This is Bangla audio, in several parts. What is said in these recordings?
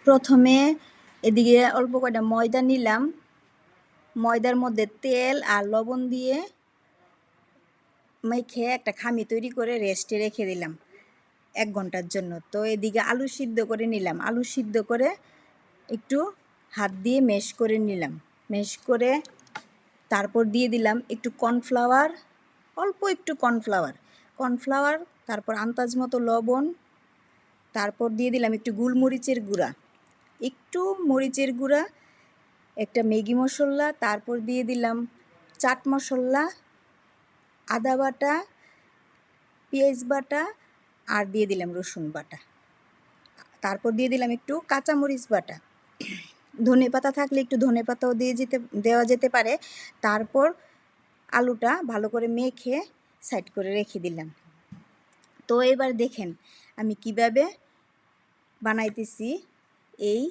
প্রথমে এদিকে অল্প কয়টা ময়দা নিলাম, ময়দার মধ্যে তেল আর লবণ দিয়ে মেখে একটা খামি তৈরি করে রেস্টে রেখে দিলাম 1 ঘন্টার জন্য। তো এদিকে আলু সিদ্ধ করে নিলাম, আলু সিদ্ধ করে একটু হাত দিয়ে ম্যাশ করে নিলাম, ম্যাশ করে তারপর দিয়ে দিলাম একটু কর্নফ্লাওয়ার, অল্প একটু কর্নফ্লাওয়ার, তারপর আন্দাজ মতো লবণ, তারপর দিয়ে দিলাম একটু গোলমরিচের গুঁড়া, একটু মরিচের গুঁড়া, একটা ম্যাগি মশলা, তারপর দিয়ে দিলাম চাট মশলা, আদা বাটা, পেঁয়াজ বাটা, আর দিয়ে দিলাম রসুন বাটা, তারপর দিয়ে দিলাম একটু কাঁচামরিচ বাটা, ধনেপাতা থাকলে একটু ধনেপাতাও দেওয়া যেতে পারে। তারপর আলুটা ভালো করে মেখে সাইড করে রেখে দিলাম। তো এবার দেখেন আমি কিভাবে বানাইতেছি এই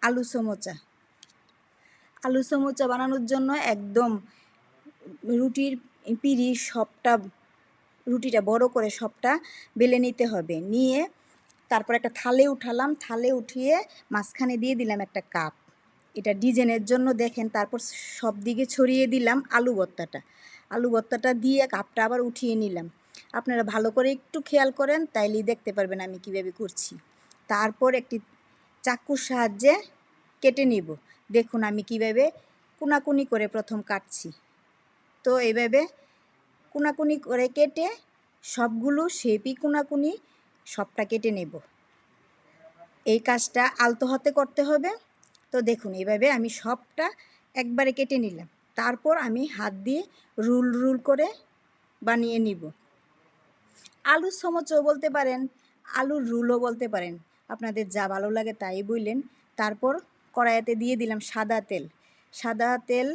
আলু সমোচা। আলু সমোচা বানানোর জন্য একদম রুটির পিঁড়ি রুটিটা বড় করে সবটা বেলে নিতে হবে। নিয়ে তারপর একটা থালে উঠালাম, থালে উঠিয়ে মাঝখানে দিয়ে দিলাম একটা কাপ, এটা ডিজাইনের জন্য দেখেন। তারপর সব দিকে ছড়িয়ে দিলাম আলু ভর্তাটা দিয়ে কাপটা আবার উঠিয়ে নিলাম। আপনারা ভালো করে একটু খেয়াল করেন, তাইলেই দেখতে পারবেন আমি কিভাবে করছি। তারপর একটি চাকুর সাহায্যে কেটে নিব। দেখুন আমি কিভাবে কোনাকুনি করে প্রথম কাটছি। তো এইভাবে কোনাকুনি করে কেটে সবগুলো শেপই কোনাকুনি সবটা কেটে নেব। এই কাজটা আলতো হাতে করতে হবে। তো দেখুন এইভাবে আমি সবটা একবারে কেটে নিলাম। তারপর আমি হাত দিয়ে রুল করে বানিয়ে নিব। আলুর সমোচাও বলতে পারেন, আলুর রুলও বলতে পারেন, আপনাদের যা ভালো লাগে তাই বললেন। তারপর কড়াইতে দিয়ে দিলাম সাদা তেল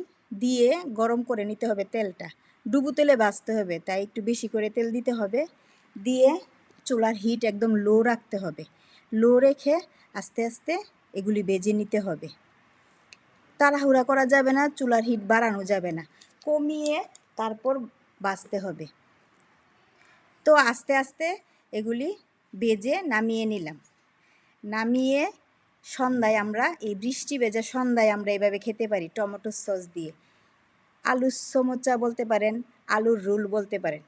দিয়ে গরম করে নিতে হবে। তেলটা ডুবো তেলে ভাজতে হবে, তাই একটু বেশি করে তেল দিতে হবে। দিয়ে চুলার হিট একদম লো রাখতে হবে, লো রেখে আস্তে আস্তে এগুলি ভেজে নিতে হবে। তাড়াহুড়া করা যাবে না, চুলার হিট বাড়ানো যাবে না, কমিয়ে তারপর ভাজতে হবে। তো আস্তে আস্তে এগুলি ভেজে নামিয়ে নিলাম। নামিয়ে সন্ধ্যায় আমরা এই বৃষ্টি ভেজা সন্ধ্যায় আমরা এভাবে খেতে পারি টমেটো সস দিয়ে। আলুর সমোচা বলতে পারেন, আলুর রোল বলতে পারেন।